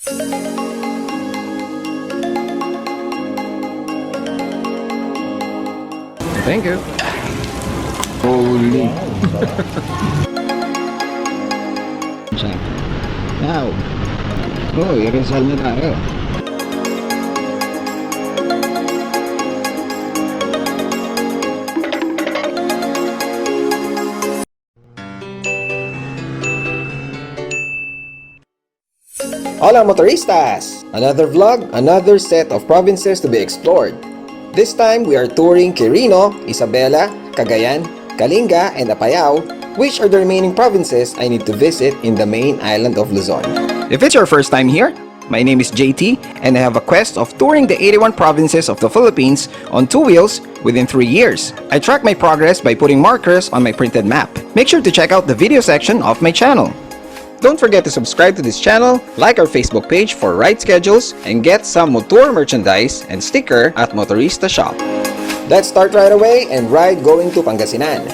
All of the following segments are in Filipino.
Thank you. Holy. Wow. Oh, i-resal na tayo. Hola motoristas! Another vlog, another set of provinces to be explored. This time we are touring Quirino, Isabela, Cagayan, Kalinga, and Apayao, which are the remaining provinces I need to visit in the main island of Luzon. If it's your first time here, my name is JT and I have a quest of touring the 81 provinces of the Philippines on 2 wheels within 3 years. I track my progress by putting markers on my printed map. Make sure to check out the video section of my channel. Don't forget to subscribe to this channel, like our Facebook page for ride schedules, and get some motor merchandise and sticker at Motorista Shop. Let's start right away and ride going to Pangasinan.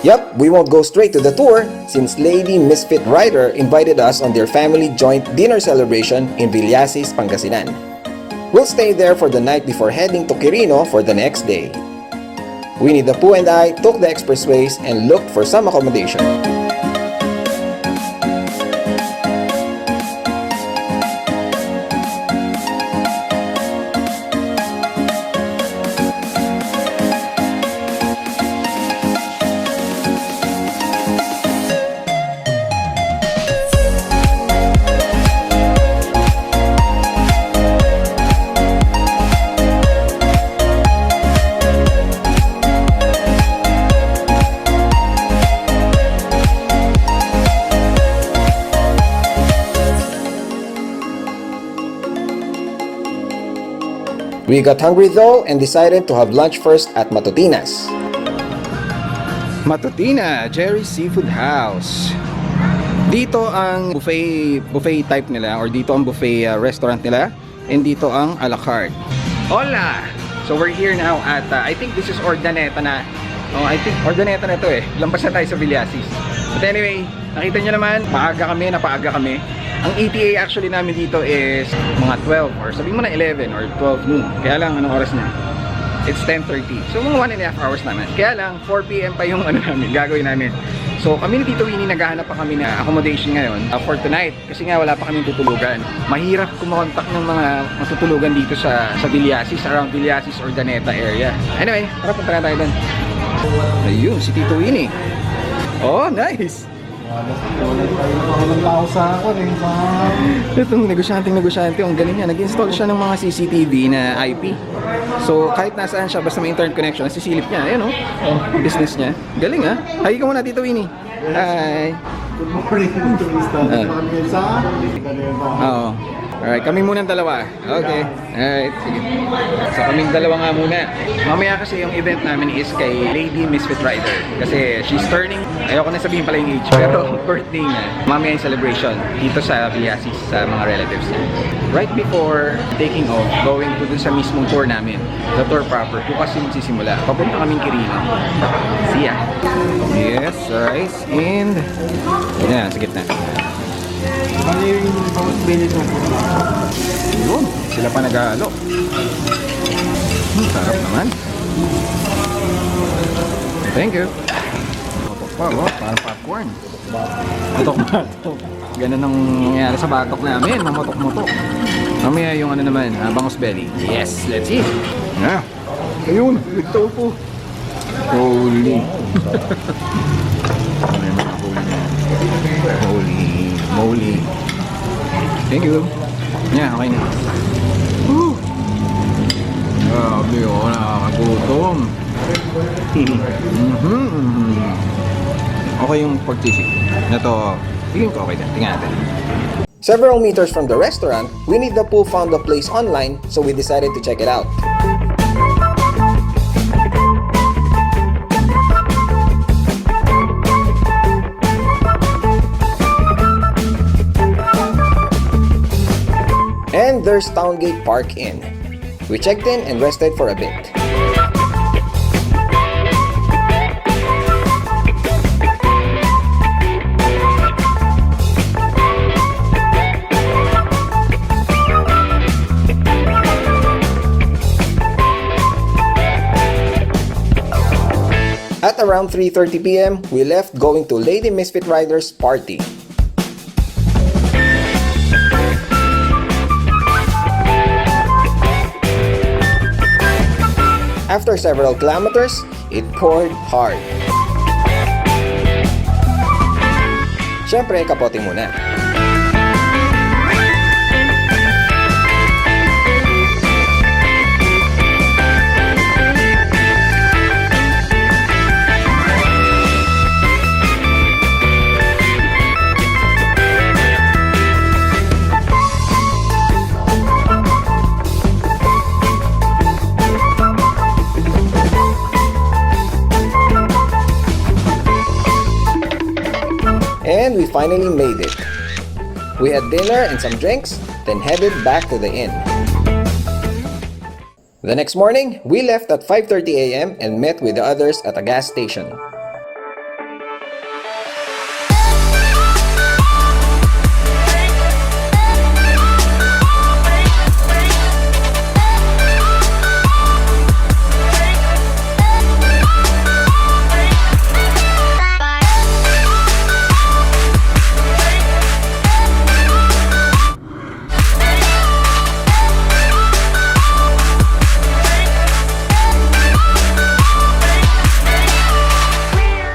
Yup, we won't go straight to the tour since Lady Misfit Rider invited us on their family joint dinner celebration in Villasis, Pangasinan. We'll stay there for the night before heading to Quirino for the next day. Winnie the Pooh and I took the expressways and looked for some accommodation. We got hungry though and decided to have lunch first at Matutinas. Matutina, Jerry's Seafood House. Dito ang buffet type nila, or dito ang buffet restaurant nila, and dito ang a la carte. Hola! So we're here now at, I think this is Ordaneta na. Oh, I think Ordaneta na to eh. Lampas na tayo sa Villasis. But anyway, nakita nyo naman, napaaga kami. Ang ETA actually namin dito is mga 12 or sabihin mo na 11 or 12 noon. Kaya lang, anong oras na? It's 10:30. So mga 1.5 hours naman. Kaya lang, 4 PM pa yung gagawin namin. So kami ni Tito Winnie, naghahanap pa kami na accommodation ngayon for tonight. Kasi nga wala pa kami tutulugan. Mahirap kumontak ng mga matutulugan dito sa Villasis, around Villasis or Daneta area. Anyway, tara punta na tayo doon. Ayun, si Tito Winnie. Oh, nice! Itong negosyante, ang galing niya. Nag-install siya ng mga CCTV na IP. So kahit nasaan siya, basta may internet connection, nasisilip niya. Ayan o, business niya. Galing ha. Hi ka muna, Tito Winnie. Hi. Good morning, turista. Oo. Alright, kami muna dalawa. Okay. Alright, sige. So kaming dalawa nga muna. Mamaya kasi yung event namin is kay Lady Misfit Rider. Kasi she's turning, ayoko na sabihin pala yung age, pero birthday niya. Mamaya yung celebration dito sa Villasis sa mga relatives niya. Right before taking off, going to dun sa mismong tour namin, the tour proper, kung kasi magsisimula, papunta kaming Quirino. See ya! Yes, rice and... Yan, sa gitna. Yun, sila pa nag-aalo. Sarap naman. Thank you. Batok pa, oh, parang popcorn. Batok. Ganun ang nangyayari sa batok namin, mamotok-motok. Mamaya yung ano naman, bangus belly. Yes, let's eat. Yeah. Ayun, ito po. Holy. Holy. Thank you. Yeah, okay na. Woo! Grabe oh, nakakagutom. Okay yung pork sisig. Ito, tingin ko okay na. Tingnan natin. Several meters from the restaurant, Winnie the Pooh found the place online, so we decided to check it out. And there's Towngate Park Inn. We checked in and rested for a bit. At around 3:30 p.m., we left going to Lady Misfit Riders party. After several kilometers, it poured hard. Siyempre, kapote muna. And we finally made it. We had dinner and some drinks, then headed back to the inn. The next morning, we left at 5:30 a.m. and met with the others at a gas station.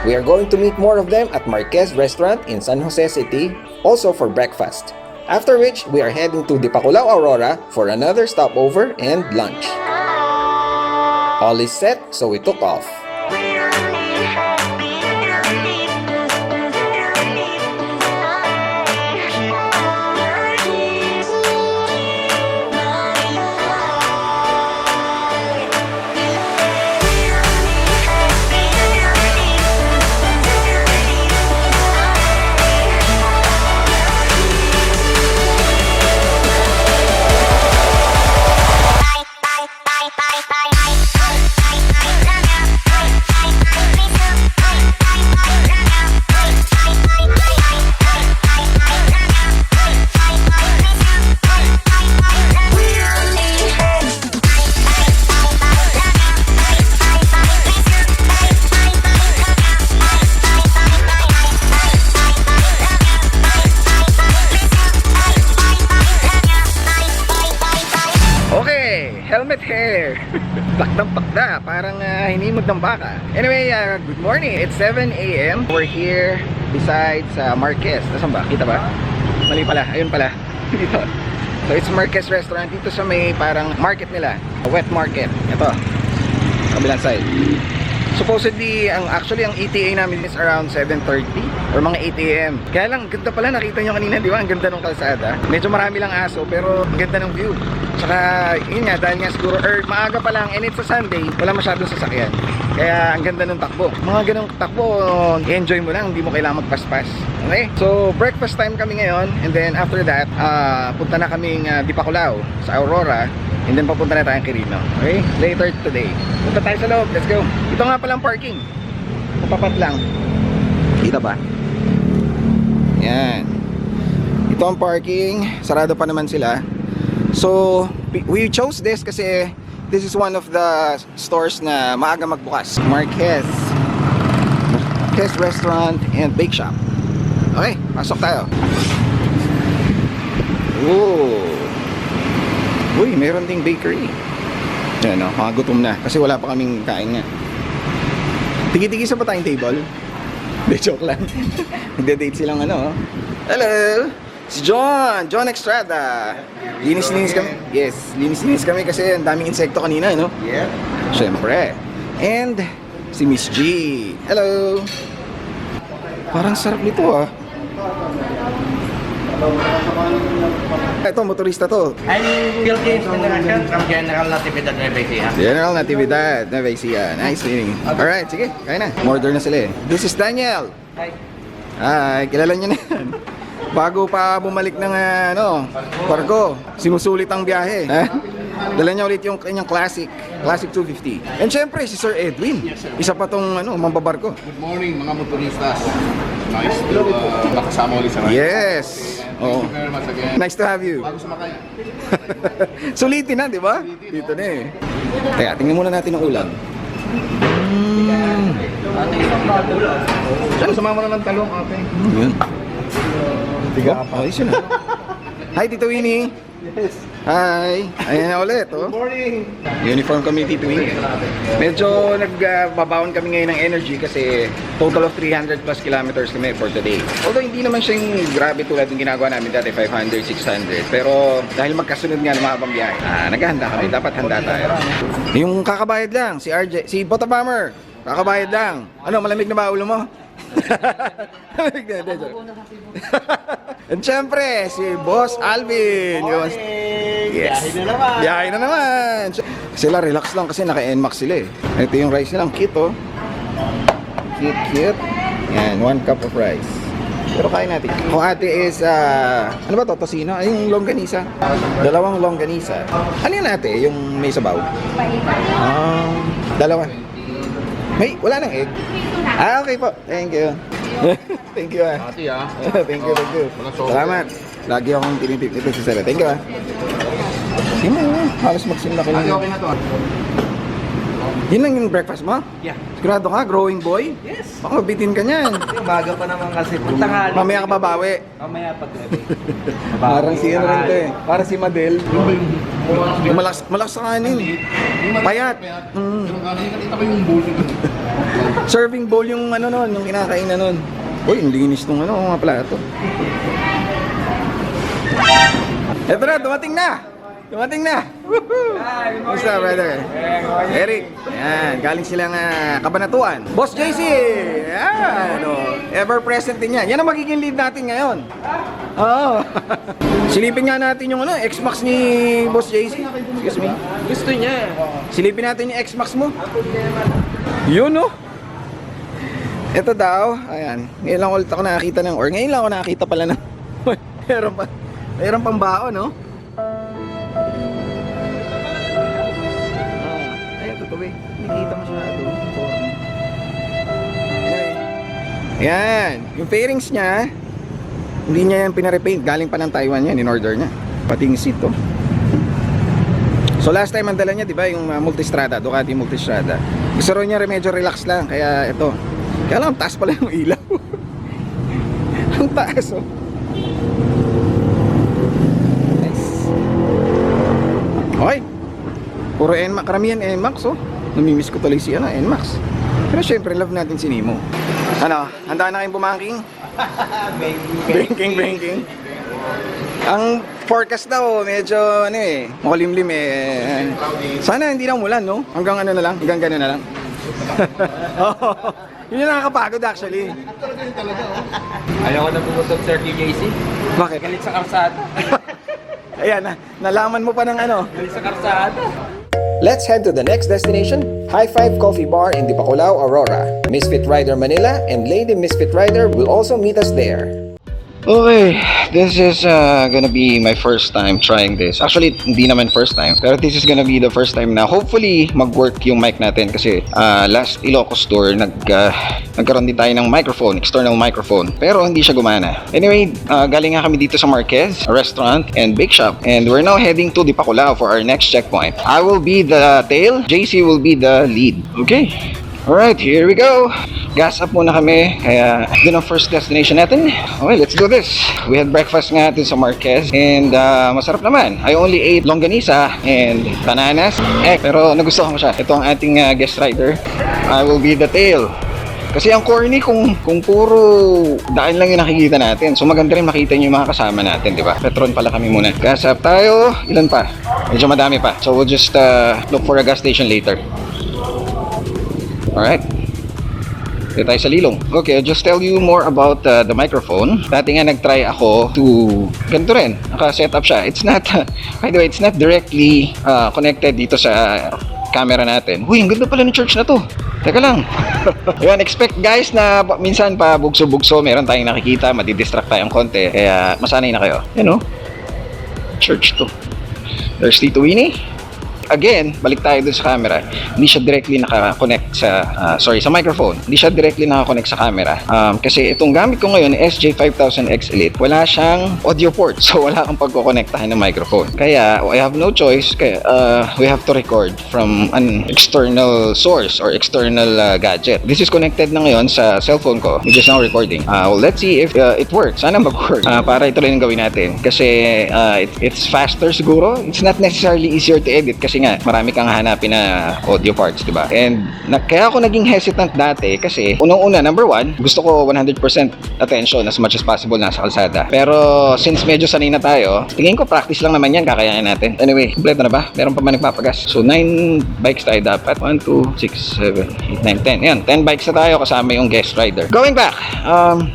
We are going to meet more of them at Marquez Restaurant in San Jose City, also for breakfast. After which, we are heading to Dipaculao Aurora for another stopover and lunch. All is set, so we took off. Helmet hair. Pakdang-pakda, parang hinimod ng baka. Anyway, good morning. It's 7 a.m. We're here beside Marquez. Nasaan ba? Kita ba? Mali pala. Ayun pala. Dito. So it's Marquez Restaurant. Dito sa may parang market nila. A wet market. Ito. Kabilang side. Supposedly, actually ang ETA namin is around 7:30 or mga 8 a.m. Kaya lang, ganda pala, nakita nyo kanina, di ba? Ang ganda ng kalsada. Medyo marami lang aso, pero ang ganda ng view. Tsaka, yun nga, dahil nga siguro, maaga pa lang, and it's a Sunday, wala masyadong sasakyan. Kaya, ang ganda ng takbo. Mga ganong takbo, enjoy mo lang, hindi mo kailangan magpaspas. Okay? So, breakfast time kami ngayon, and then after that, punta na kaming Dipaculao sa Aurora. And then papunta na tayong Quirino. Okay? Later today. Punta tayo sa loob. Let's go. Ito nga palang parking. Papapat lang. Kita ba? Yan. Ito ang parking. Sarado pa naman sila. So, we chose this kasi this is one of the stores na maaga magbukas. Marquez Restaurant and Bake Shop. Okay, pasok tayo. Ooh. Uy, meron ding bakery. Yan o, mga gutom na. Kasi wala pa kaming kain nga. Tigi-tigisa pa tayong table. De, joke lang. Nagde-date silang ano. Hello! Si John! John Estrada! Linis-linis kami. Yes, linis-linis kami kasi ang daming insekto kanina, no? Yeah. Siyempre. And si Miss G. Hello! Parang sarap nito, ah. Ito, motorista to. I'm Bill James Generation from General Natividad, Nueva Ecija. General Natividad, Nueva Ecija. Nice meeting. Alright, sige, kaya na. Order na sila eh. This is Daniel. Hi. Hi, kilala nyo na yan. Bago pa bumalik ng Pargo, sinusulit ang biyahe. Dala niya ulit yung kanyang Classic 250. And syempre, si Sir Edwin. Isa pa tong mambabarko. Good morning mga motoristas. Nice to makasama ulit sa ride. Yes. Oh. Thank you very much again. Nice to have you. Bago sumakay. Sulitin na, di ba? Dito na eh. Kaya, tingnan muna natin ang ulam. Saan sumama na ng talong, ate? Yun. Tiga pa. Ayos yun ah. Hi, Tito Winnie. Yes. Hi. Ayan na ulit, oh. Morning. Uniform kami, Tito Winnie. Medyo nagbabaon kami ngayon ng energy kasi total of 300 plus kilometers kami for today. Although hindi naman siyang grabe tulad ng ginagawa namin dati, 500, 600. Pero dahil magkasunod nga ng mahabang biyahe, naghahanda kami. Dapat handa tayo. Yung kakabayad lang, si RJ, si Botabammer, kakabayad lang. Ano, malamig na ba ulo mo? Malamig na, de, joke. And syempre, si Boss Alvin. Yes. Biyahe na naman. Biyahe na naman. Sila relax lang kasi naka-NMAX sila eh. Ito yung rice nilang cute oh. Cute. Yan, 1 cup of rice. Pero kaya natin. Kung ate is, ano ba to? Tocino? Ay, yung longganisa. 2 longganisa. Ano yun ate? Yung may sabaw? Dalawa. May, wala nang egg. Okay po. Thank you. Thank you ah. Ate, Thank you. Walang sobra. Salamat. Lagi akong tinitip ito sa sala. Thank you ah. Sino yun? Halos magsimla ko Ate, lang. okay na to. Yun lang yung breakfast mo? Yeah. Sigurado ka? Growing boy? Yes. Baka mabitin ka niyan. Umaga pa naman kasi. Tanghali. Mamaya ka babawi. Mamaya pag gabi. Parang si ano rin to eh. Parang si Madel. Malakas sa kanin. Payat. Yung kanin, nakita ko yung bowl. Serving bowl yung ano nun, yung kinakain na nun. Uy, yung linis nung ano, mga plato. Eto na, dumating na! Woohoo! Kumusta, brother? Eric. Ayan, galing silang Kabanatuan. Boss JC! Ayan, ever present din yan. Yan ang magiging lead natin ngayon. Oo. Silipin nga natin yung X-Max ni Boss JC. Excuse me. Gusto niya. Silipin natin yung X-Max mo. Yun, no? Ito daw, ayan. Ngayon lang ulit ako nakakita ng, or ngayon lang ako nakakita pala ng, meron pang baon, no? Ayan, totoo eh. Nakikita mo siya doon. Ayan, yung fairings niya, hindi niya yan pinarepaint. Galing pa ng Taiwan yan, in order niya. Pati yung seat, to. So last time ang dala niya, di ba, yung Multistrada, Ducati Multistrada. Gusto rin niya medyo relax lang, kaya ito. Kaya lang, taas pala yung ilaw. Ang taas, oh. Nice. Okay. Puro NMAX, karamihan NMAX, oh. Namimiss ko tuloy si NMAX. Pero syempre, love natin si Nemo. Ano, handa na kayong bumangking? Banking. Ang forecast daw, medyo makulimlim eh. Sana hindi na umulan, no? Hanggang ano na lang, hanggang gano'n na lang. Yun yung nakakapagod actually. Ayaw ko na pumusok Sir KJC. Bakit? Galit sa karsada. Ayan, nalaman mo pa ng ano. Galit sa karsada. Let's head to the next destination, High Five Coffee Bar in Dipakulaw, Aurora. Misfit Rider Manila and Lady Misfit Rider will also meet us there. Okay, this is gonna be my first time trying this. Actually, hindi naman first time. Pero this is gonna be the first time na hopefully mag-work yung mic natin. Kasi last Ilocos tour, nagkaroon din tayo ng microphone, external microphone. Pero hindi siya gumana. Anyway, galing nga kami dito sa Marquez, a restaurant and bake shop. And we're now heading to Dipakulaw for our next checkpoint. I will be the tail, JC will be the lead. Okay? Alright, here we go. Gas up muna kami. Kaya, yun ang first destination natin. Okay, let's do this. We had breakfast nga natin sa Marquez. And masarap naman. I only ate longganisa and bananas. Pero nagustuhan ko siya. Ito ang ating guest rider. I will be the tail. Kasi ang corny kung puro daan lang yung nakikita natin. So maganda rin makita nyo yung mga kasama natin, di ba? Petron pala kami muna. Gas up tayo. Ilan pa? Medyo madami pa. So we'll just look for a gas station later. Alright. Dito tayo sa Lilong. Okay, I'll just tell you more about the microphone. Dati nga nag-try ako to ganito rin. Naka-set up siya. It's not, by the way, it's not directly connected dito sa camera natin. Uy, ang ganda pala ng church na to. Teka lang. Ayan, expect guys na minsan pa bugso-bugso, meron tayong nakikita, madidistract tayong konti. Kaya masanay na kayo. Yan o. Church to. There's Tito Winnie. Again, balik tayo dun sa camera. Hindi siya directly naka-connect sa sa microphone. Hindi siya directly naka-connect sa camera. Kasi itong gamit ko ngayon, SJ5000X Elite, wala siyang audio port. So wala kang pagko-connectahan ng microphone. Kaya I have no choice. Kaya we have to record from an external source or external gadget. This is connected na ngayon sa cellphone ko, which is now recording. Let's see if it works. Sana mag-work. Para ito rin ang gawin natin. Kasi it's faster siguro. It's not necessarily easier to edit kasi nga marami kang hanapin na audio parts, di ba? And kaya ako naging hesitant dati kasi unang-una, number one, gusto ko 100% attention as much as possible nasa kalsada. Pero since medyo sanay na tayo, tingin ko practice lang naman yan, kakayanin natin. Anyway, kompleto na ba? Meron pa ba nagpapagas? So 9 bikes tayo dapat. 1, 2, 6, 7, 8, 9, 10. Yan, 10 bikes na tayo kasama yung guest rider. Going back,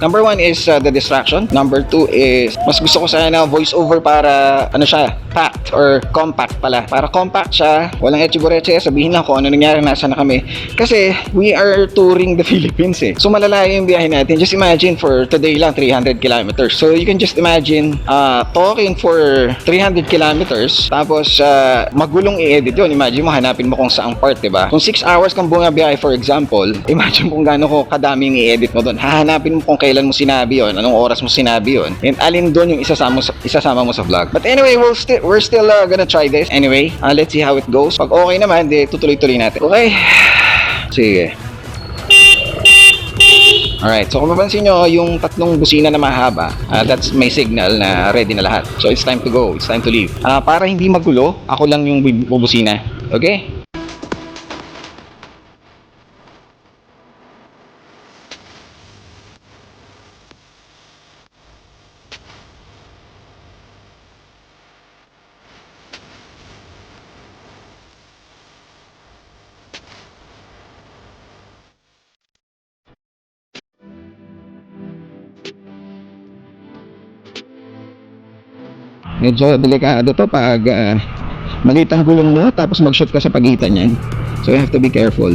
number one is the distraction. Number two is mas gusto ko sana voice over para siya, packed or compact pala. Para compact siya, walang etchibureche, sabihin lang kung ano nangyari, nasa na kami. Kasi we are touring the Philippines eh. So malalayo yung biyahe natin. Just imagine for today lang 300 kilometers. So you can just imagine talking for 300 kilometers tapos magulong i-edit yun. Imagine mo, hanapin mo kung saang part, diba? Kung 6 hours kang bumabiyahe for example, imagine kung gaano ko kadaming i-edit mo doon. Hahanapin mo kung kailan mo sinabi yun, anong oras mo sinabi yun, and alin doon yung isasama mo sa vlog. But anyway, we're still gonna try this. Anyway, let's see how it goes. Pag okay naman, tutuloy-tuloy natin. Okay? Sige. Alright, so kung mapansin nyo, yung tatlong busina na mahaba, that's may signal na ready na lahat. So it's time to go, it's time to leave. Para hindi magulo, ako lang yung bubusina. Okay? Medyo delikado to pag maliit ang gulong mo tapos mag-shoot ka sa pagitan yan. So you have to be careful.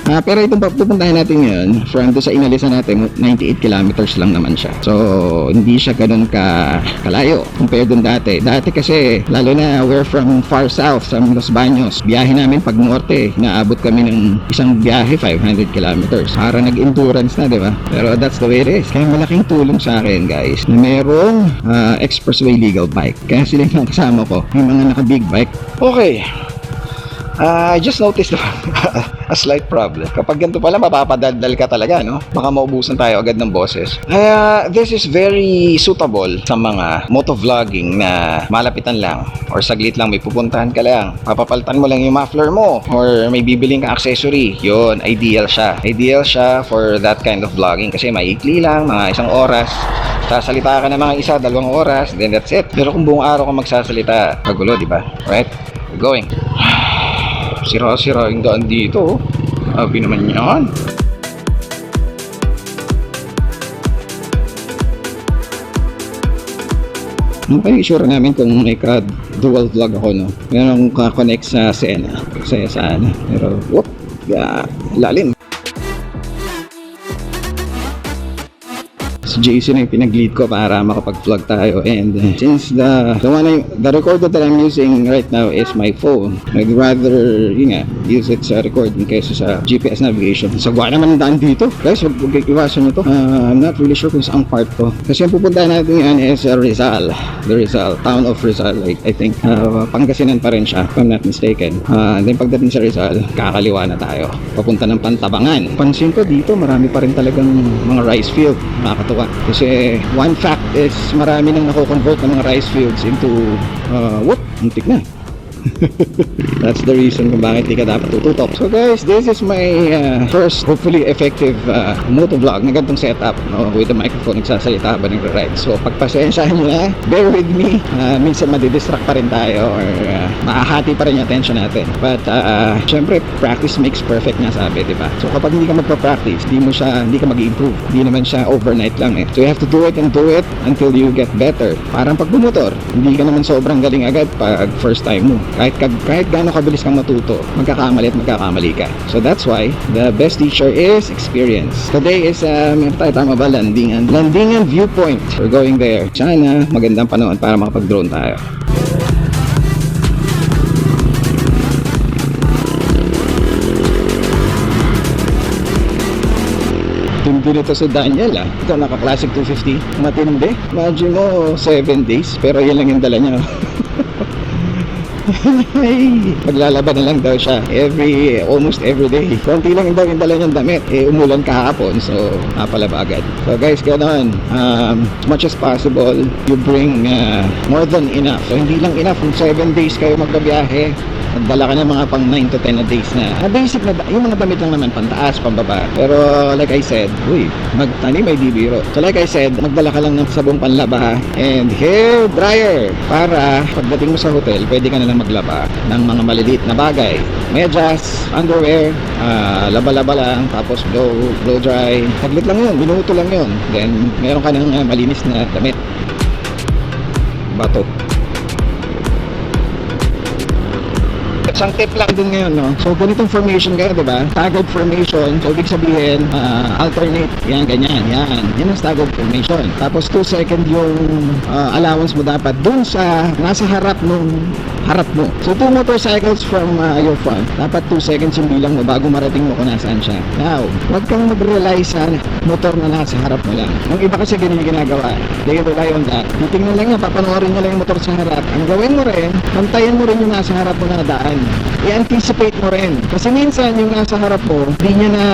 Pero itong pupuntahan natin ngayon, from doon sa inalisan natin, 98 kilometers lang naman siya. So, hindi siya ganun kalayo compared doon dati. Dati kasi, lalo na we're from far south, sa Los Baños. Biyahe namin pag norte, naabot kami ng isang biyahe, 500 kilometers. Para nag-endurance na, di ba? Pero that's the way it is. Kaya malaking tulong sa akin, guys, na merong expressway legal bike. Kaya sila yung kasama ko, yung mga naka-big bike. Okay. I just noticed a slight problem. Kapag ganito pala, mapapadaldal ka talaga, no? Baka maubusan tayo agad ng boses. This is very suitable sa mga motovlogging na malapitan lang or saglit lang, may pupuntahan ka lang. Papapalitan mo lang yung muffler mo or may bibiling ka accessory. Yun, ideal siya. Ideal siya for that kind of vlogging kasi maikli lang, mga 1 oras. Sasalita ka ng mga 1-2 oras, then that's it. Pero kung buong araw ka magsasalita, magulo, di ba? Right? We're going. Sira-sira yung daan dito. Abi naman yan. Okay, sure namin kung may dual vlog ako, no? Meron akong connect sa Sena. Saya sana. Pero, whoop! Lalim. Si Jason yung pinag-lead ko para makapag-vlog tayo, and since the recorder that I'm using right now is my phone, I'd rather use it sa recording kaysa sa GPS navigation. Sagwa naman ang daan dito, guys. Huwag iwasan nyo to. I'm not really sure kung saan part to kasi ang pupuntahan natin yan is Rizal, the Rizal, town of Rizal, I think. Pangasinan pa rin siya if I'm not mistaken. Then pagdating sa Rizal, kakaliwa na tayo papunta ng Pantabangan. Pansin ko dito marami pa rin talagang mga rice field. Nakakatuwa kasi one fact is marami nang nako-convert ng mga rice fields into muntik na. That's the reason kung bakit di ka dapat tututok. So guys, this is my first hopefully effective motovlog na ganitong setup, no? With the microphone, nagsasalita ba nag-ride. So pagpasensyahan nyo na, bear with me. Minsan madidistract pa rin tayo or makahati pa rin yung attention natin. But syempre, practice makes perfect nga sabi, diba? So kapag hindi ka magpa-practice, hindi ka mag-improve. Hindi naman siya overnight lang eh. So you have to do it and do it until you get better. Parang pag bumotor, hindi ka naman sobrang galing agad pag first time mo. Kahit gaano kabilis kang matuto, magkakamali at magkakamali ka. So that's why the best teacher is experience. Today is tama ba, Landingan Viewpoint. We're going there. Sana magandang panahon para makapag-drone tayo. din ito si Daniel Ito naka-classic 250. Matindi. Imagine mo 7 days pero yan lang yung dala niya. Maglalaban na lang daw siya almost every day. Konti lang daw yung dala niyang damit. Umulan kahapon, so napalaba agad. So guys, ganoon. As much as possible, you bring more than enough. So hindi lang enough kung 7 days kayo magbabiyahe. Nagdala ka ng mga pang 9 to 10 na days na basic na, yung mga damit lang naman, pantaas, pambaba. Pero like I said, magtani may bibiro. So like I said, magdala ka lang ng sabong panlaba and hair dryer para pagdating mo sa hotel, pwede ka na lang maglaba ng mga maliliit na bagay. Medyas, underwear, laba-laba lang, tapos blow dry. Saglit lang yun, binuto lang yun. Then meron ka ng malinis na damit. Bato. Isang tip lang din ngayon, no? So, ganitong formation kayo, diba? Staggered formation. So, ibig sabihin, alternate. Yan, ganyan. Yan. Yan ang staggered formation. Tapos, 2 second yung allowance mo dapat dun sa nasa harap nung harap mo. So, 2 motorcycles from your front. Dapat 2 seconds yung bilang mo bago marating mo kung nasaan siya. Now, huwag kang mag-rely sa motor na nasa harap mo lang. Yung iba kasi ganyan yung ginagawa. They rely on that. Titingnan lang niya, papanoorin niya lang yung motor sa harap. Ang gawin mo rin, pantayan mo rin yung nasa harap mo na daan. I-anticipate mo rin. Kasi minsan yung nasa harap mo, hindi niya na,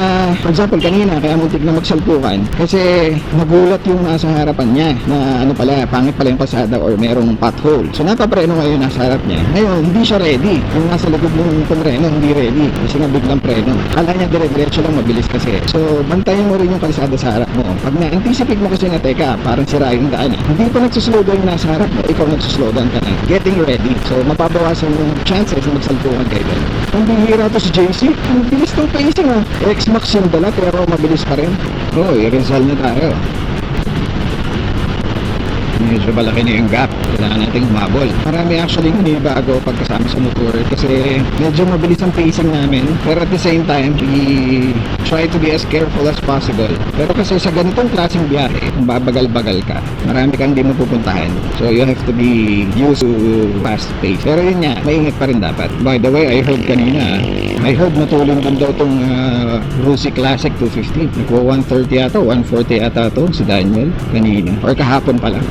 for example, kanina, kaya muntik na magsalpukan. Kasi nagulat yung nasa harapan niya na ano pala, pangit pala yung kalsada or merong pothole. So napapreno ngayon nasa harap niya. Ngayon, hindi siya ready. Yung nasa likod ng pumreno, hindi ready. Kasi nga biglang preno. Kala niya dire-diretso lang, mabilis kasi. So, bantayan mo rin yung kalsada sa harap mo. Pag na-anticipate mo kasi na, teka, parang sira yung daan. Hindi pa nagsuslow down yung nasa harap mo, ikaw nagsuslow down ka na. Getting ready. So, mapabawasan yung chances na magsalpukan kayo doon. Ang bihira to si JC. Ang bilis ng pacing X-Max yung dala pero mabilis pa rin. I-Rizal na tayo. Medyo malaki na yung gap. Kailangan natin humabol. Marami actually hindi bago pagkasama sa motor kasi medyo mabilis ang pacing namin. Pero at the same time, we try to be as careful as possible. Pero kasi sa ganitong klaseng biyahe, kung babagal-bagal ka, marami kang di mo pupuntahan. So you have to be used to fast pace. Pero yun nga, maingat pa rin dapat. By the way, I heard kanina, natulong din daw itong Rusi Classic 250. Nagwa 130 ata, 140 ata ito si Daniel kanina. Or kahapon pala.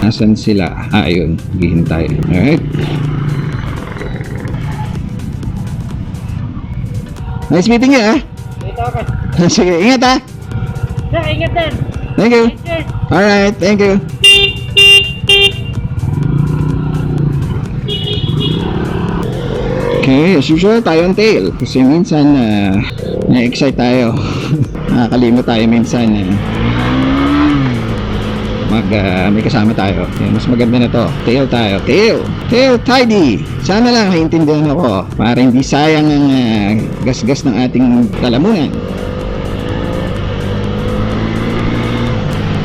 Nasaan sila? Ayun, hihintay. Alright. Nice meeting you, Dito ka. Sige, ingat Yeah, ingat din. Thank you. Alright, thank you. Okay, as usual, tayo on tail. Kasi minsan, na-excite tayo. Nakakalimot tayo minsan. May kasama tayo. Mas maganda na to. Tail tayo. Tail tidy. Sana lang maintindihan ako para hindi sayang ang gasgas ng ating lalamunan.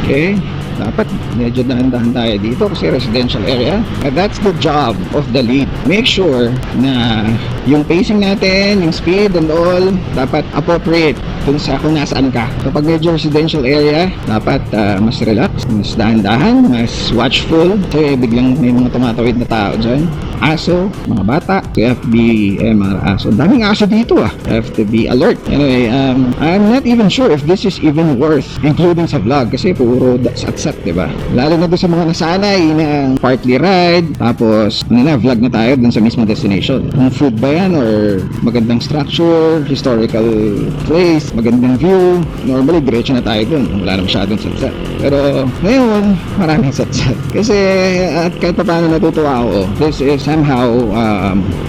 Okay. Dapat medyo dahan-dahan tayo dito kasi residential area. That's the job of the lead. Make sure na yung pacing natin, yung speed and all, dapat appropriate kung nasaan ka. So pag medyo residential area, dapat mas relax, mas dahan-dahan, mas watchful. Kasi biglang may mga tumatawid na tao dyan. Aso, mga bata. So you have to be, mga aso. Daming aso dito You have to be alert. Anyway, I'm not even sure if this is even worth including sa vlog kasi puro sat-sat, diba? Lalo na doon sa mga nasanay ng partly ride, tapos vlog na tayo dun sa mismo destination. Kung food ba yan or magandang structure, historical place, magandang view, normally diretso na tayo dun. Wala na masyadong sat-sat. Pero ngayon, maraming sat-sat. Kasi at kahit pa paano natutuwa ako, this is somehow,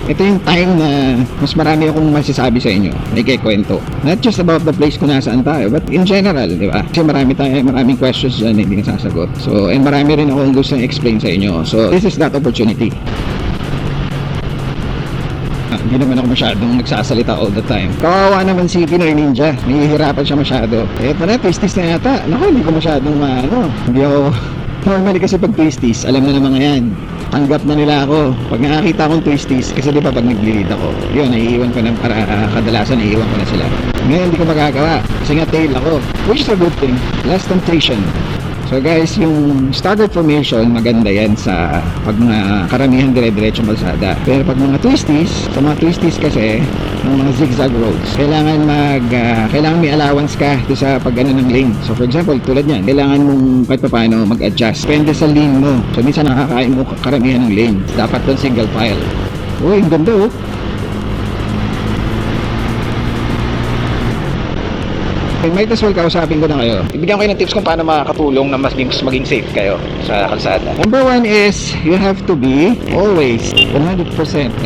ito yung time na mas marami akong masasabi sa inyo, may kwento. Not just about the place kung nasaan tayo, but in general, di ba? Kasi maraming questions dyan hindi nasasagot. So, and marami rin akong gusto explain sa inyo. So, this is that opportunity. Hindi naman ako masyadong nagsasalita all the time. Kawawa naman si Pinoy Ninja. Nahihirapan siya masyado. Eto na, twisties na yata. Naku, hindi ko masyadong hindi ako... Normally kasi pag twisties, alam na naman yan. Tanggap na nila ako. Pag nakakita akong twisties, kasi di ba pag nag-lead ako, yun, naiiwan ko na para kadalasan, naiiwan ko na sila. Ngayon, hindi ko magagawa. Kasi nga tail ako. Which is a good thing. Less temptation. So guys, yung staggered formation, maganda yan sa pag mga karamihan dire-diretsong kalsada. Pero pag mga twisties, sa mga twisties kasi, ng mga zigzag roads, kailangan kailangan may allowance ka doon sa pag ng lane. So for example, tulad yan, kailangan mong kahit pa paano mag-adjust. Depende sa lane mo. So minsan nakakain mo karamihan ng lane. Dapat doon single file. Uy, ang ganda oh. Might as well kausapin ko na kayo. Ibigyan ko kayo ng tips kung paano makakatulong na mas maging safe kayo sa kalsada. Number one is, you have to be always 100%.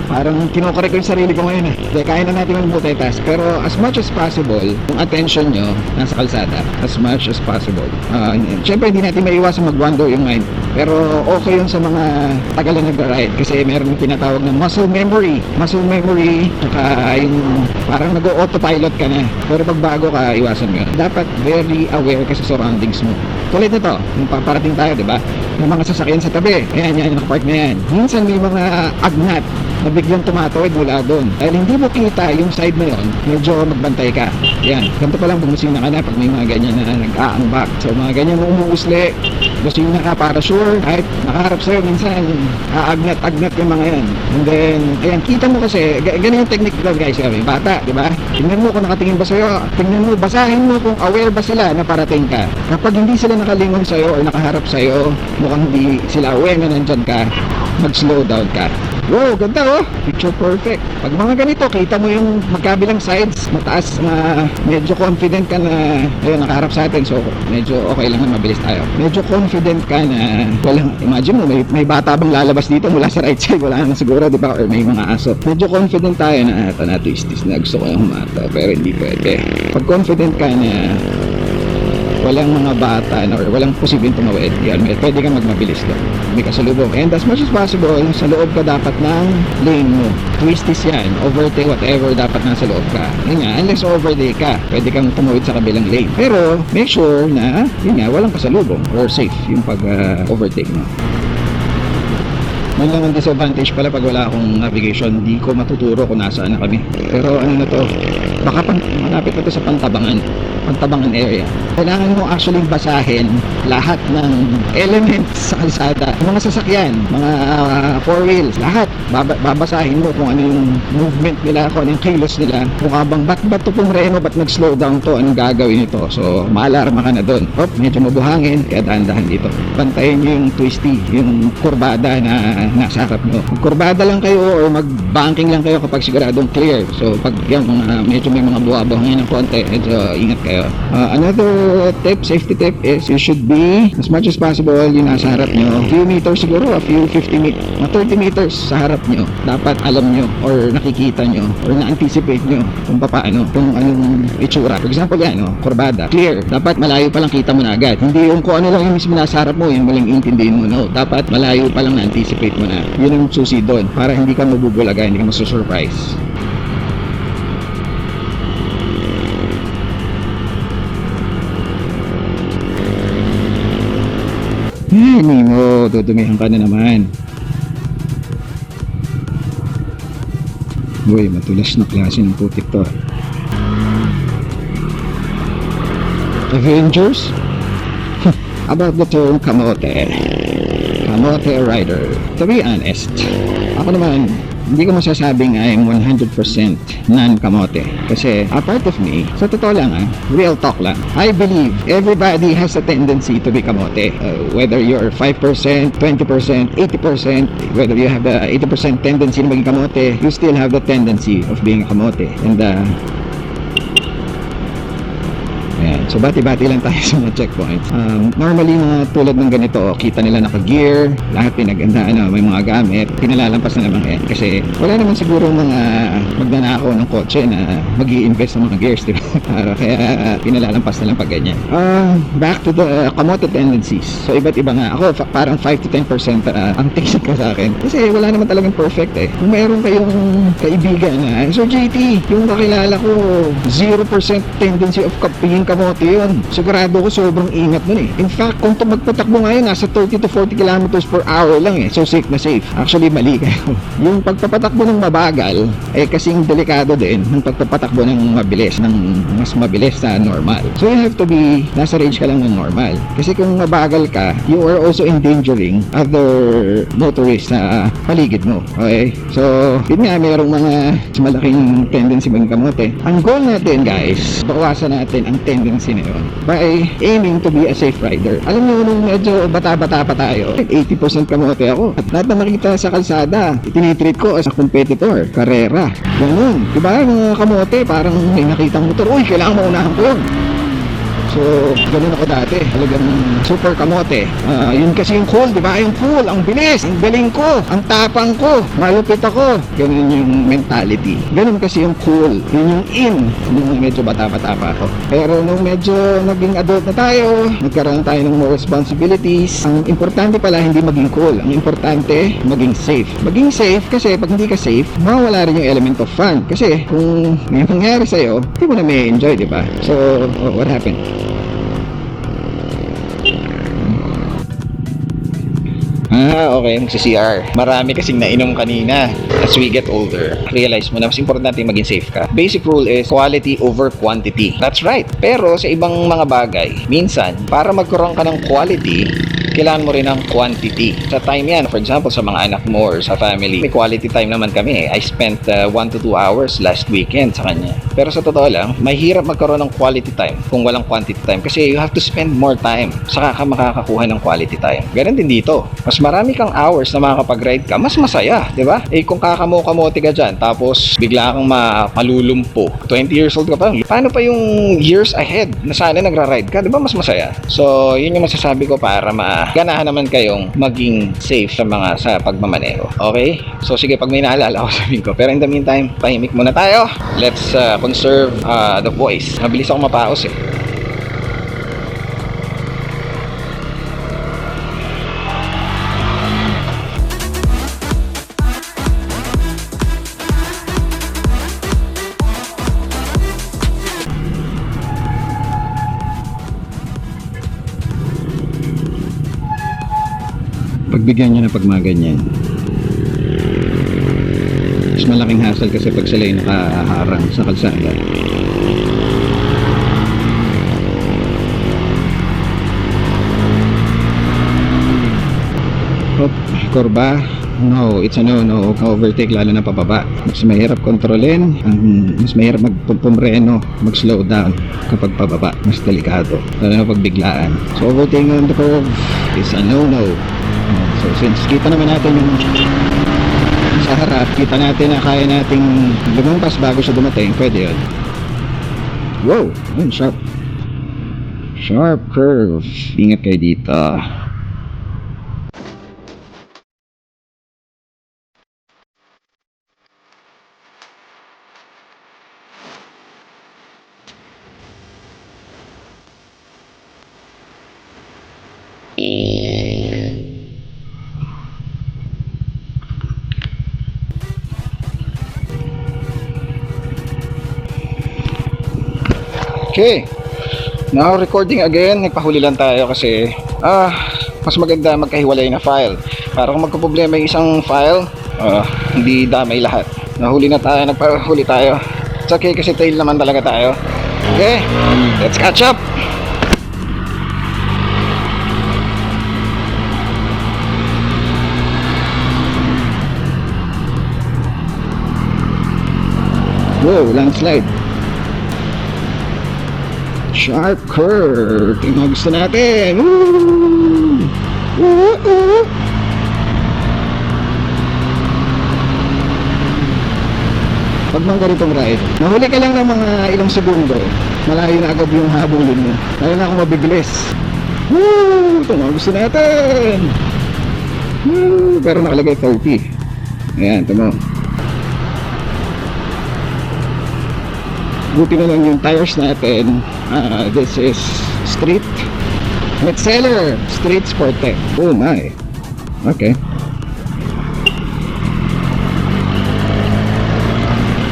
Parang kinukorek ko yung sarili ko ngayon eh. Dahil kaya na natin mag-multitask. Pero as much as possible, yung attention nyo nasa kalsada. As much as possible. Siyempre hindi natin maiwasan mag-wander yung mind. Pero okay yun sa mga tagal na nag-ride. Kasi meron yung tinatawag na muscle memory. Muscle memory, saka yung parang nag-autopilot ka na. Pero pag bago ka, iwasan mo. Dapat very aware ka sa surroundings mo. Tulad nito, yung paparating tayo, di ba? May mga sasakyan sa tabi. Ayan, nakapark na yan. Minsan may mga agnat na biglang tumatawid mula doon. Dahil hindi mo kita yung side na yon, medyo magbantay ka. Yan, ganito pa lang bumusina ka na pag may mga ganyan na nag-aambak. So mga ganyan mo umuusli, busina ka para sure, kahit nakaharap sa'yo minsan, aagnat-agnat yung mga yan. And then, ayan, kita mo kasi, ganyan yung technique ko guys, bata, di ba? Tingnan mo kung nakatingin ba sa'yo, tingnan mo, basahin mo kung aware ba sila na parating ka. Kapag hindi sila nakalingon sa'yo or nakaharap sa'yo, mukhang hindi sila aware na nandyan ka, mag-slow down ka. Wow, ganda oh! Picture perfect. Pag mga ganito, kita mo yung magkabilang sides, mataas na medyo confident ka na, ayun, nakaharap sa atin, so medyo okay lang na mabilis tayo. Medyo confident ka na, walang, imagine mo, may bata bang lalabas dito mula sa right side, wala na siguro, di ba? Or may mga aso. Medyo confident tayo na, ito na, twisties na gusto ko yung humata, pero hindi pwede. Pag confident ka na, walang mga bata or walang posibleng tumawid, yan, pwede kang magmabilis doon, may kasalubong. And as much as possible, sa loob ka dapat ng lane mo. Twisties yan, overtake, whatever, dapat nasa loob ka. Yun nga, unless overtake ka, pwede kang tumawid sa kabilang lane. Pero make sure na, yun nga, walang kasalubong or safe yung pag overtake mo. May lang ang disadvantage pala pag wala akong navigation, di ko matuturo kung nasaan na kami. Pero ano na to, baka malapit na to sa Pantabangan area. Kailangan mo actually basahin lahat ng elements sa kalsada. Mga sasakyan, mga four wheels, lahat. Babasahin mo kung ano yung movement nila, kung ano yung kilos nila. Kung bang ba't to pumreno, ba't nag-slow down to, anong gagawin ito. So, maalarma ka na doon. Medyo mabuhangin, kaya dahan-dahan dito. Bantayin nyo yung twisty, yung kurbada na nasa harap nyo. Kurbada lang kayo or mag-banking lang kayo kapag siguradong clear. So, pag yan, medyo may mga buha-buhangin ng konti, medyo ingat kayo. Another tip, safety tip is you should be as much as possible yung nasa harap nyo. A few meters siguro, a few 50 meters, 30 meters sa harap nyo. Dapat alam nyo or nakikita nyo or na-anticipate nyo kung paano, kung anong itsura. For example yan, kurbada, clear. Dapat malayo pa lang kita mo na agad. Hindi yung kung ano lang yung mismo nasa harap mo, yung maling intindihin mo. No, dapat malayo pa lang na-anticipate mo na. Yun ang susi doon para hindi ka mabubulaga, hindi ka masusurprise. Hindi mo, dudumihan ka na naman. Uy, matulas na klase ng putik to. Avengers? About the term kamote. Kamote rider. To be honest, ako naman, hindi ko masasabing I'm 100% non-kamote. Kasi a part of me, sa totoo lang real talk lang, I believe everybody has a tendency to be kamote. Whether you're 5%, 20%, 80%, whether you have the 80% tendency na maging kamote, you still have the tendency of being a kamote. And ayan. So bati-bati lang tayo sa mga checkpoints. Normally mga tulad ng ganito, kita nila naka-gear, lahat pinagandaan, may mga gamit, pinalalampas na naman yan. Kasi wala naman siguro mga magnanakaw ng kotse na mag-i-invest sa mga gears, diba? Kaya pinalalampas na lang pag ganyan. Back to the kamote tendencies. So iba't iba nga. Ako parang 5 to 10% ang tingin ko sa akin. Kasi wala naman talagang perfect eh. Kung mayroon kayong kaibigan na, so JT, yung kakilala ko, 0% tendency of being kamote yun. Sigurado ko sobrang ingat nun eh. In fact, kung magpatakbo ngayon, nasa 30 to 40 kilometers per hour lang eh. So safe na safe. Actually, mali kayo. Yung pagpapatakbo ng mabagal, eh kasing delikado din ng pagpapatakbo ng mabilis, ng mas mabilis sa normal. So you have to be, nasa range ka lang ng normal. Kasi kung mabagal ka, you are also endangering other motorists sa paligid mo. Okay? So, yun nga, mayroong mga malaking tendency maging kamote. Ang goal natin, guys, bawasan natin ang tendency na yun by aiming to be a safe rider. Alam niyo, nung medyo bata-bata pa tayo, 80% kamote ako. At lahat na makita sa kalsada, tinitreat ko as a competitor, karera. Ganun. Diba, mga kamote, parang may nakitang motor, uy, kailangan maunahan ko yun. So, ganun ako dati. Talagang super kamote. Yun kasi yung cool, di ba? Yung cool, ang bilis, ang galing ko, ang tapang ko, malupit ako. Ganun yung mentality. Ganun kasi yung cool. Yun yung in. Nung medyo bata-bata pa ako. Pero nung medyo naging adult na tayo, nagkaroon tayo ng more responsibilities. Ang importante pala, hindi maging cool. Ang importante, maging safe. Maging safe kasi pag hindi ka safe, mawala rin yung element of fun. Kasi kung may nangyari sa'yo, hindi mo na may enjoy, di ba? So, what happened? Okay, magsi-CR. Marami kasing nainom kanina. As we get older, realize mo na mas importante maging safe ka. Basic rule is quality over quantity. That's right. Pero sa ibang mga bagay, minsan, para magkaroon ka ng quality, kailangan mo rin ng quantity. Sa time yan, for example, sa mga anak mo or sa family, may quality time naman kami. I spent 1 to 2 hours last weekend sa kanya. Pero sa totoo lang, mahirap magkaroon ng quality time kung walang quantity time kasi you have to spend more time. Saka ka makakakuha ng quality time. Ganun din dito. Mas marami kang hours na makakapag-ride ka, mas masaya, di ba? Eh kung kakamo-kamote ka dyan, tapos bigla kang malulumpo, 20 years old ka pa, paano pa yung years ahead na sana nagra-ride ka, di ba mas masaya? So, yun yung masasabi ko para ganahan naman kayong maging safe sa pagmamaneho. Okay? So sige, pag may naalala ako sabihin ko. Pero in the meantime, pahimik muna tayo. Let's conserve the voice. Mabilis ako mapaos eh. Pagbigyan nyo na pag mga ganyan. Mas malaking hassle kasi pag sila yung nakaharang sa kalsada. Hop, kurba. No, it's a no-no. Overtake lalo na pababa. Mas mahirap kontrolin. Mas mahirap magpumreno, mag-slow down kapag pababa. Mas delikado. Lalo na pag biglaan. So overtaking on the curve is a no-no. So since kita naman natin yung sa harap, kita natin na kaya nating lumampas bago siya dumating, pwede yun. Wow, yun, sharp. Sharp curve. Ingat kayo dito. Okay, now recording again. Nagpahuli lang tayo kasi mas maganda magkahiwalay na file para kung magkaproblema yung isang file, hindi damay lahat. Nahuli na tayo, nagpahuli tayo. It's okay kasi tail naman talaga tayo. Okay, let's catch up. Whoa, landslide. Sharp curve. Yung mga gusto natin. Woo! Woo! Woo! Pag mga ganitong ride, nahuli ka lang ng mga ilang segundo, malayo na agad yung habulin mo. Lalo na kung mabibilis. Woo! Ito mga gusto natin. Woo! Pero nakalagay 30. Ayan, ito mo. Buti na lang yung tires natin. This is Street Metzeler Street Sport Tech. Oh my. Okay.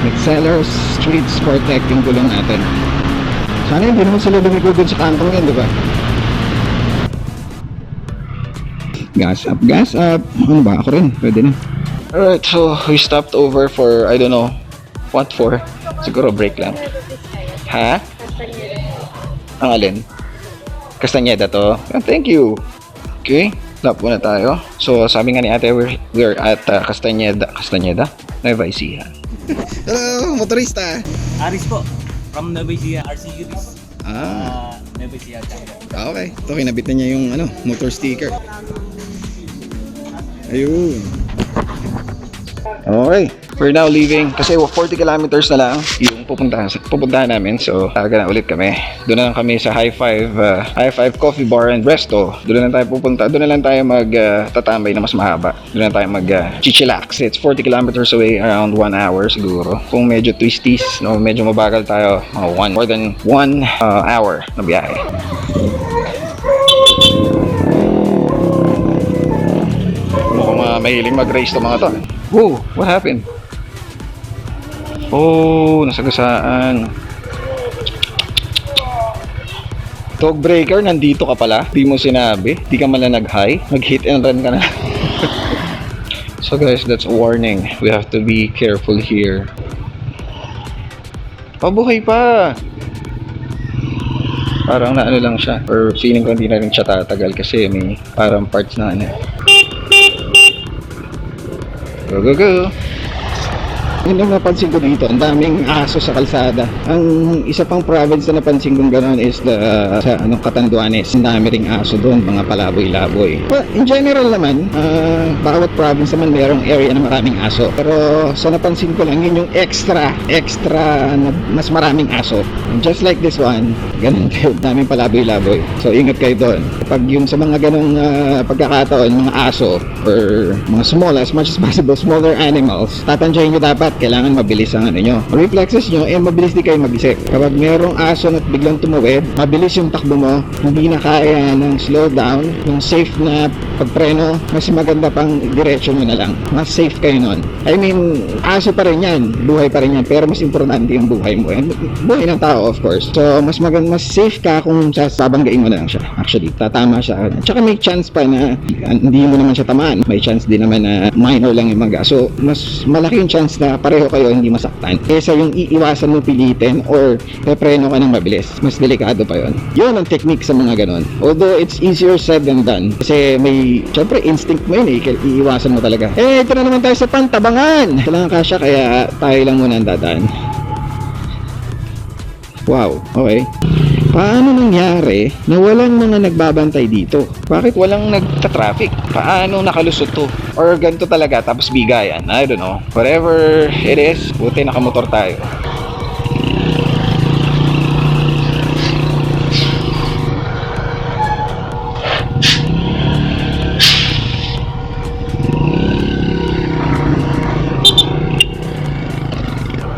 Metzeler Street Sport Tech yung gulong natin. Sana hindi naman sila lumiko dun sa kantong yan, di ba? Gas up, gas up. Ano ba? Ako rin. Pwede na. Alright, so we stopped over for, I don't know what for. Siguro break lang. Ha? Ang alin? Castañeda to. Thank you. Okay, lap muna tayo. So, sabi nga ni ate, we're at Castañeda, Nueva Ecija. Hello, motorista! Aris po, from Nueva Ecija, RC Uris. Nueva Ecija. Okay. Ito, kinabit na niya yung motor sticker. Ayun. Okay. We're now leaving kasi 40 kilometers na lang yung pupuntahan namin. So, talaga na ulit kami. Doon na lang kami sa High Five Coffee Bar and Resto. Doon na lang tayo pupunta. Doon na lang tayo tatambay na mas mahaba. Doon na lang tayo chichilax. It's 40 kilometers away, around 1 hour siguro. Kung medyo twisties, medyo mabagal tayo, more than 1 hour na biyahe. Mukhang mahiling mag-race to mga to. Whoa, what happened? Oh, nasagasaan. Dog breaker, nandito ka pala. Di mo sinabi. Di ka man lang nag-hi. Mag-hit and run ka na. So guys, that's a warning. We have to be careful here. Pabuhay pa. Parang naano lang siya. Or feeling ko hindi na rin siya tatagal kasi may parang parts na Go, go, go. Yun ang napansin ko dito, ang daming aso sa kalsada. Ang isa pang province na napansin kong gano'n is sa Catanduanes. Ang dami ring aso doon, mga palaboy-laboy. But in general naman, bawat province naman mayroong area na maraming aso. Pero sa napansin ko lang, yun yung extra na mas maraming aso. And just like this one, ganun din, daming palaboy-laboy. So ingat kayo doon. Pag yung sa mga ganong pagkakataon, mga aso or mga as much as possible, smaller animals, tatantiyahin nyo dapat kailangan mabilis ang nyo. Reflexes nyo, mabilis di kayo mag-isip. Kapag merong aso na biglang tumawid, mabilis yung takbo mo, hindi na kaya ng slow down, yung safe na pagpreno, mas maganda pang diretso mo na lang. Mas safe kayo nun. I mean, aso pa rin yan, buhay pa rin yan, pero mas importante yung buhay mo. And buhay ng tao, of course. So, mas safe ka kung sasabanggain mo na lang siya. Actually, tatama siya. Tsaka may chance pa na hindi mo naman siya tamaan. May chance din naman na minor lang yung mga. So, mas malaki yung chance na pareho kayo hindi masaktan kesa yung iiwasan mo pilitin or pepreno ka ng mabilis. Mas delikado pa yon. Yun ang technique sa mga ganon. Although it's easier said than done kasi may syempre instinct mo yun iiwasan mo talaga. Ito na naman tayo sa Pantabangan. Kailangan kasya kaya tayo lang muna ang dadaan. Wow, okay. Paano nangyari na walang mga nagbabantay dito? Bakit walang nagta-traffic? Paano nakalusot to? Or ganito talaga tapos bigayan? I don't know. Whatever it is, buti nakamotor tayo.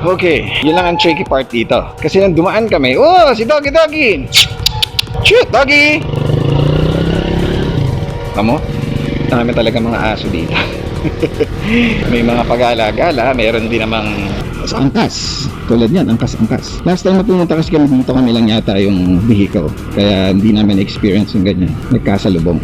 Okay, yun lang ang tricky part dito. Kasi nang dumaan kami, oh, si Doggy! Shoot, Doggy! Tamo? Dami talaga mga aso dito. May mga pag-alagala, meron din namang angkas. Tulad yan, angkas. Last time na pumunta kasi kami dito, kami lang yata yung vehicle. Kaya hindi namin experience yung ganyan. Nagkasalubong.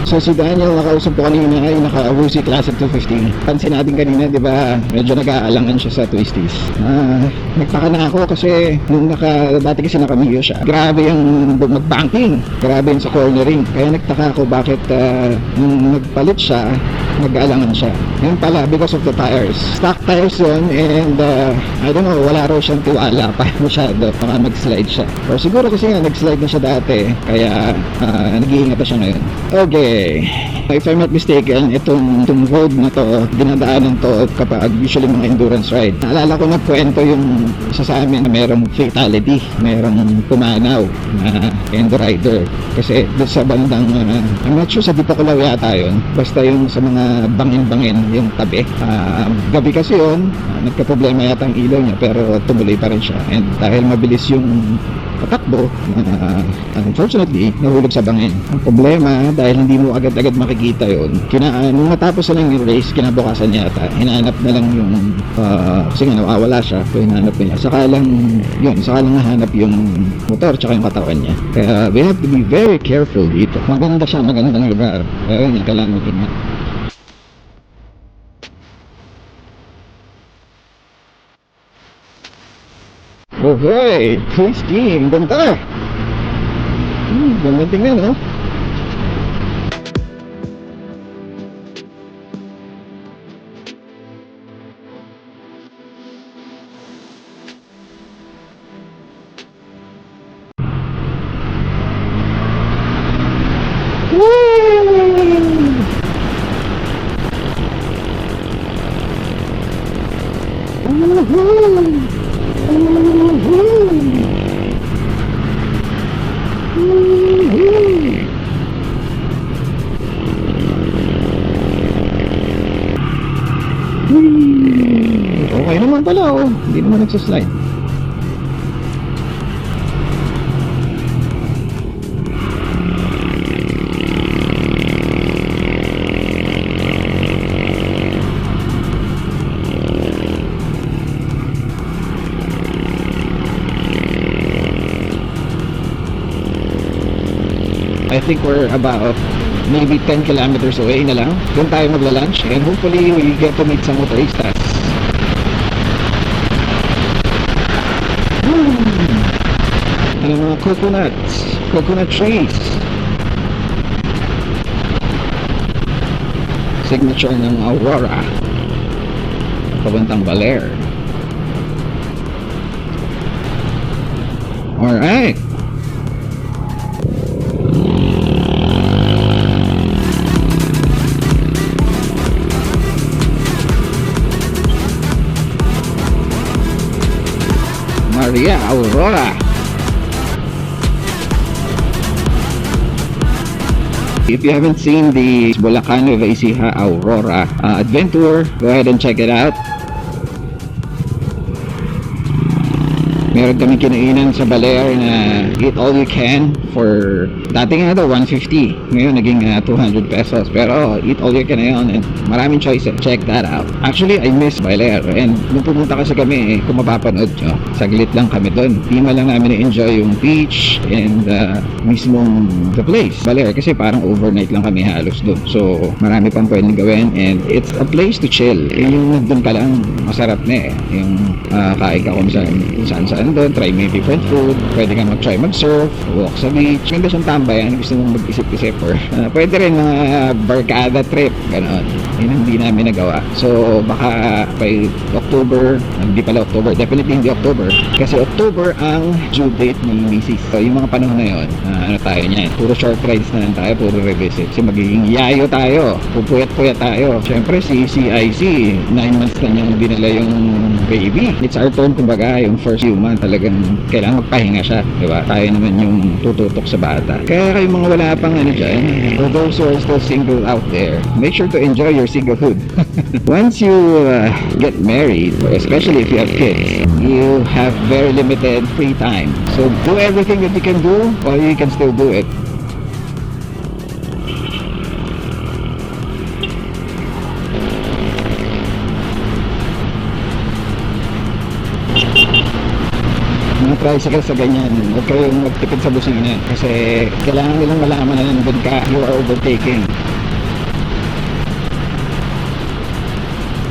So si Daniel, nakausap ko kanina yung naka-Wusi Classic 215. Pansin natin kanina, di ba, medyo nag-aalangan siya sa twisties. Nagtaka na ako kasi nung dati kasi nakamiyo siya. Grabe yung mag-banking. Grabe yung sa cornering. Kaya nagtaka ako bakit nung nagpalit siya, nag-aalangan siya. Ngayon pala, because of the tires. Stock tires yun and I don't know, wala raw siyang tiwala pa masyado. Baka mag-slide siya. Or siguro kasi nga, nag-slide na siya dati. Kaya nag-iingat na siya ngayon. Okay. If I'm not mistaken, itong road na to, dinadaanan to kapag usually mga endurance ride. Naalala ko na kwento yung isa sa amin na merong fatality, merong pumanaw na endo rider. Kasi doon sa bandang, I'm not sure sa Dipakulaw yata yun, basta yung sa mga bangin-bangin yung tabi. Gabi kasi yun, nagka-problema yata ang ilaw niya pero tumuloy pa rin siya. And dahil mabilis yung patakbo, unfortunately, nahulog sa bangin. Ang problema, dahil hindi mo agad-agad makikita yon, nung matapos na lang yung race, kinabukasan yata, hinahanap na lang yung, kasi nga nawawala siya, so hinahanap niya. Saka lang nahanap yung motor tsaka yung katawan niya. Kaya we have to be very careful dito. Maganda siya, magandang lugar. Pero yun, kailangan mo tingnan. Okay, tasting, ganda. Ganda tingnan, no? Okay naman pala, oh. Hindi naman nagsaslide. I think we're about maybe 10 kilometers away na lang. Doon tayo magla-lunch and hopefully we get to meet some motoristas. Yung mga coconut trees. Signature ng Aurora. Papuntang Baler. Alright. Maria Aurora. If you haven't seen the Bulacan Nueva Ecija Aurora adventure, go ahead and check it out. Meron kami kinainan sa Baler na eat all you can for dating nga daw 150, ngayon naging 200 pesos, pero eat all you can na yun and maraming choices. Check that out. Actually, I miss Baler and nung pumunta kasi kami, kung mapapanood nyo, saglit lang kami doon. Di man lang namin na-enjoy yung beach and mismong the place, Baler, kasi parang overnight lang kami halos doon. So marami pang pwedeng gawin and it's a place to chill. Yung doon ka lang, masarap na eh. Yung kain ka kung saan doon, try maybe French food, pwede kang mag-try mag-surf, walk sa beach, ganda siyang tambayan, gusto mong mag-isip-isip or pwede rin mga barkada trip, gano'n. Yun ang hindi namin nagawa. So baka by October, hindi pala October, definitely hindi October, kasi October ang due date ni Mrs. So yung mga panahon na yun, ano tayo niyan, puro short rides na lang tayo, puro revisit, kasi magiging yayo tayo, pupuyat-puyat tayo. Siyempre si CIC, 9 months na niyang dinala yung baby. It's our turn, kumbaga, yung first few months talagang kailangan magpahinga siya, di ba? Tayo naman yung tututok sa bata. Kaya kayong mga wala pang ano dyan, for those who are still single out there, make sure to enjoy your singlehood. Once you get married, especially if you have kids, you have very limited free time. So do everything that you can do while you can still do it. Mga tricycle sa ganyan, huwag kayong magtipid sa busina kasi kailangan nilang malaman na nandun ka, you are overtaking.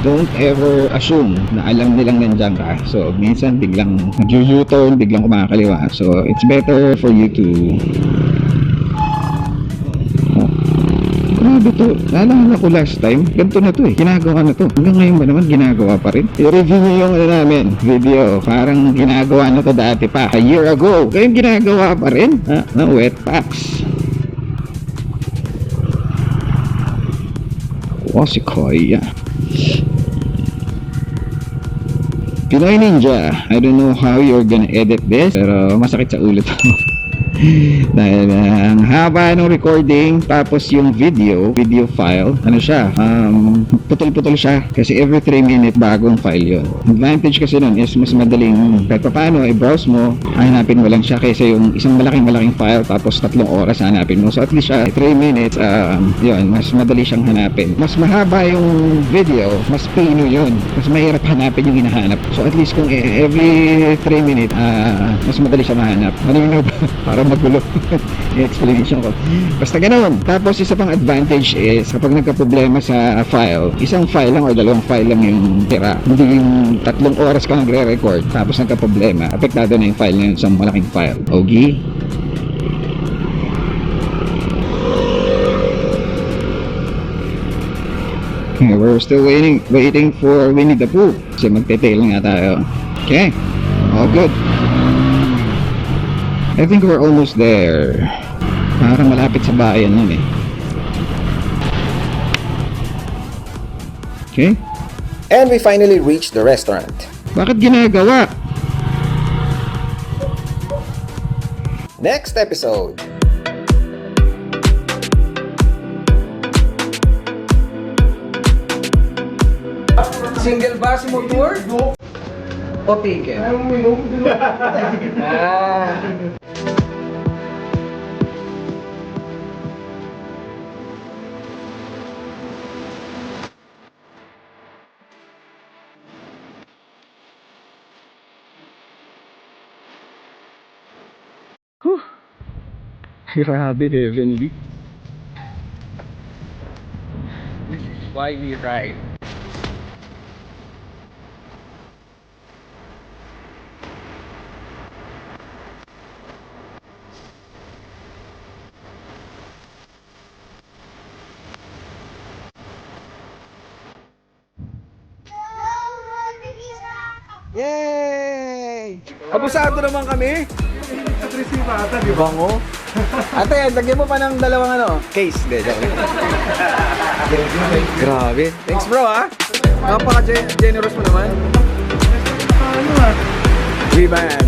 Don't ever assume na alam nilang nandiyan ka. So minsan biglang nag-U-turn, biglang kumakaliwa. So it's better for you to grabe to. Naalala ko last time, ganito na to eh. Ginagawa na to. Hanggang ngayon ba naman ginagawa pa rin? I-review nyo yung ano namin, video. Parang ginagawa na to dati pa. A year ago. Kayong ginagawa pa rin. Na wet packs. Wasikoy. Pinoy Ninja. I don't know how you're gonna edit this, pero masakit sa ulo to. Dahil ang haba ng recording, tapos yung video file, ano siya, putol-putol siya. Kasi every 3 minutes bagong file yun. Advantage kasi nun is mas madaling, kahit pa paano, i-browse mo, hanapin mo lang siya kaysa yung isang malaking file tapos 3 oras hanapin mo. So at least siya, 3 minutes, yun, mas madali siyang hanapin. Mas mahaba yung video, mas pino yun. Mas mahirap hanapin yung hinahanap. So at least kung every 3 minutes, mas madali siya mahanap. Ano yun ba? Para magulo yung explanation ko. Basta ganoon. Tapos isa pang advantage is kapag nagka-problema sa file, isang file lang o 2 file lang yung tira. Hindi yung 3 oras ka nagre-record tapos nagka-problema. Apektado na yung file na yun sa malaking file. Okay? Okay, we're still waiting for Winnie the Pooh. Kasi magte-tail nga tayo. Okay. All good. I think we're almost there. Parang malapit sa bayan nun eh. Okay. And we finally reached the restaurant. Bakit ginagawa? Next episode. Single bus motor? O ticket? Grabe, heavenly. This is why we ride. Yay! Abusado naman kami. Bango. Ate, lagyan mo pa ng 2 case. De, joke. Grabe. Thanks bro ha. Napaka-generous mo naman. We man.